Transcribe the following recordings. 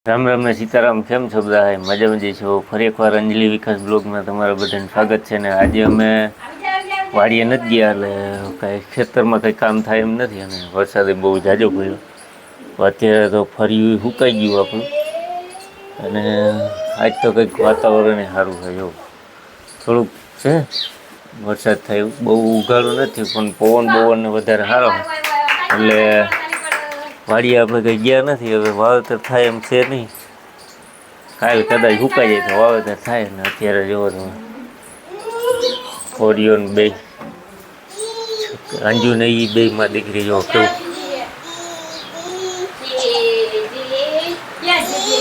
રામ રામ ને સીતારામ. કેમ છો બધા? મજામાં છો? ફરી એકવાર અંજલિ વિકાસ બ્લોગમાં તમારા બધાને સ્વાગત છે. ને આજે અમે વાડીએ નથી ગયા, એટલે કાંઈ ખેતરમાં કંઈ કામ થાય એમ નથી, અને વરસાદે બહુ જાજો પડ્યો. અત્યારે તો ફરી સુકાઈ ગયું આપણું, અને આજ તો કંઈક વાતાવરણ સારું છે. એવું થોડુંક છે, વરસાદ થાય બહુ ઉઘાડું નથી, પણ પવન વધારે સારો એટલે વાડીએ આપણે કંઈ ગયા નથી. હવે વાવેતર થાય એમ છે નહીં. કાલ કદાચ સુકાઈ જાય તો વાવેતર થાય. ને અત્યારે જોવો તમે ફોરીઓ બે અંજુ ને એ બે માં દીકરી જો કેવું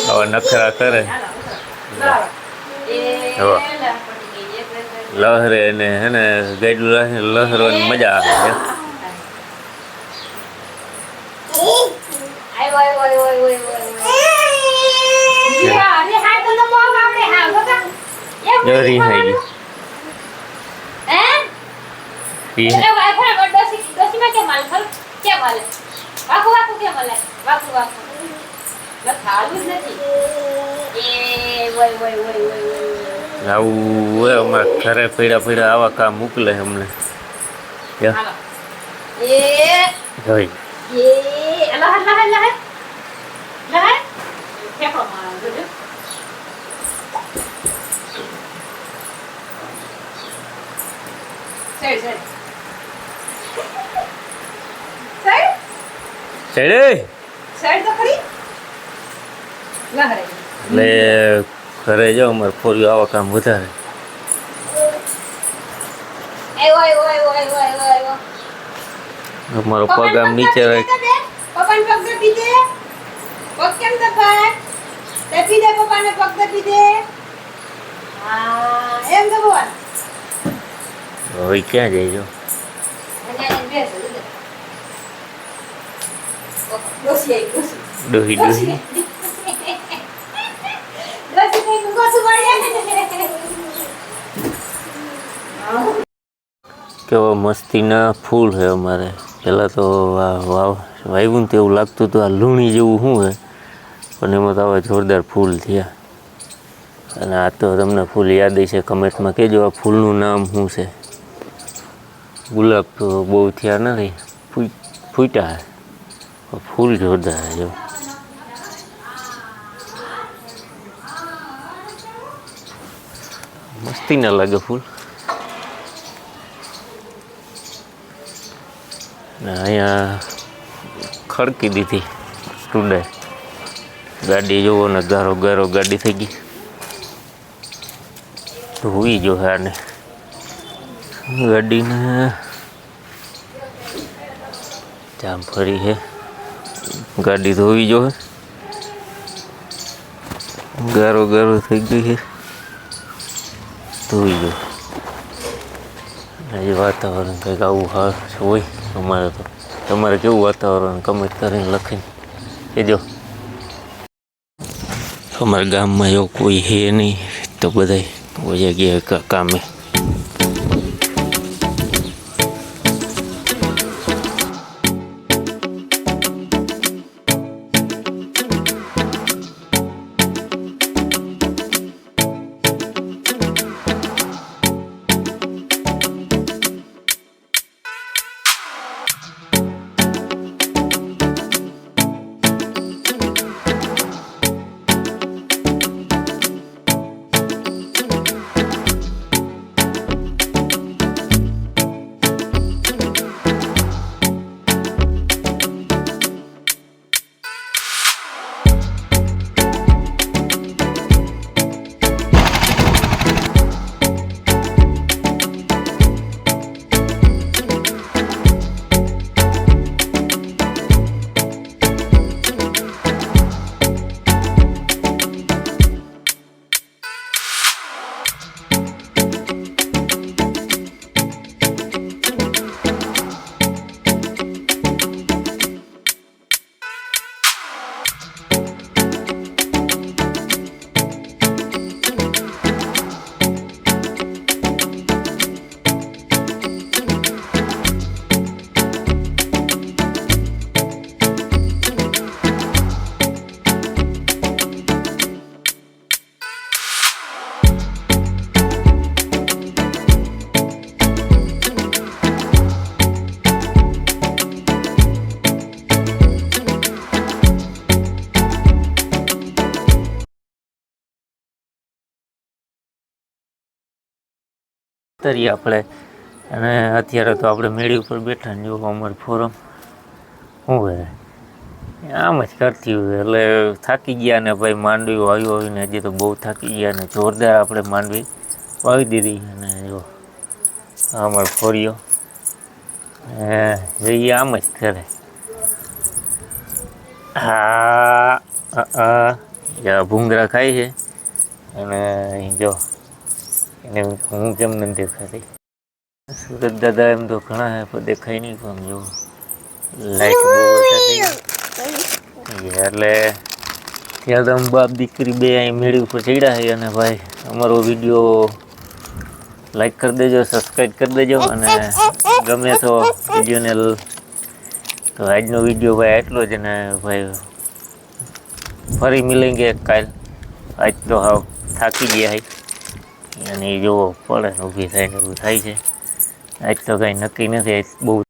હવે નખરા કરે, લહરે ને હે ને ગાડું લહરવાની મજા આવે. ડરી થઈ આવું હોય અમારે ઘરે પીડા આવા કામ મોકલે અમને. એટલે ઘરે જાઓ અમારે ફોરીઓ આવા કામ વધારે. અમારો પગ આમ નીચે રાખ. હવે ક્યાં જાય છો? ડોહી કેવા મસ્તીના ફૂલ છે અમારે. પહેલાં તો વાવ્યું ને તો એવું લાગતું હતું આ લૂણી જેવું શું છે, પણ એમાં તો આવા જોરદાર ફૂલ થયા. અને આ તો તમને ફૂલ યાદ હશે, કમેન્ટમાં કહેજો આ ફૂલનું નામ શું છે. ગુલાબ તો બહુ થયા નથી, ફૂટ્યા છે. ફૂલ જોરદાર છે. જો મસ્તી ના લાગે ફૂલ. અહીંયા ખડકી દીધી સ્ટુડે ગાડી જોવો ને, ગારો ગાડી થઈ ગઈ. ધોવી જો આને ગાડીને જામ ફરી છે. ગાડી ધોવી જો ગારો થઈ ગઈ છે, ધોઈ જો. આજે વાતાવરણ કંઈક આવું હોય અમારે. તો તમારે કેવું વાતાવરણ કમેન્ટ કરીને લખીને કહેજો. અમારા ગામમાં એવું કોઈ છે નહીં, તો બધા વયા ગયા કામે. તરીએ આપણે. અને અત્યારે તો આપણે મેળી ઉપર બેઠા ને જો અમારું ફોરમ શું હોય આમ જ કરતી હોય એટલે થાકી ગયા ને ભાઈ માંડવી વાવી આવીને હજી તો બહુ થાકી ગયા ને જોરદાર આપણે માંડવી વાવી દીધી. અને જો અમારો ફોરિયો જઈએ આમ જ કરે. હા ભૂંગરા ખાય છે અને જો એને હું કેમ નથી દેખાતી. સુરત દાદા એમ તો ઘણા હે પણ દેખાય નહીં. પણ જો લાઈટ બહુ ઓછા થઈ એટલે ત્યાં તો બાપ દીકરી બે અહીં મેળી ઉપર ચડ્યા છે. અને ભાઈ અમારો વિડીયો લાઈક કરી દેજો, સબસ્ક્રાઈબ કરી દેજો અને ગમે તો વિડીયોને. તો આજનો વિડીયો ભાઈ એટલો જ. અને ભાઈ ફરી મિલેંગે કાલ. આજ તો હાવ થાકી ગયા છે અને એ જોવો પડે ને ઊભી થાય ને એવું થાય છે. આજ તો કાંઈ નક્કી નથી. આજ બહુ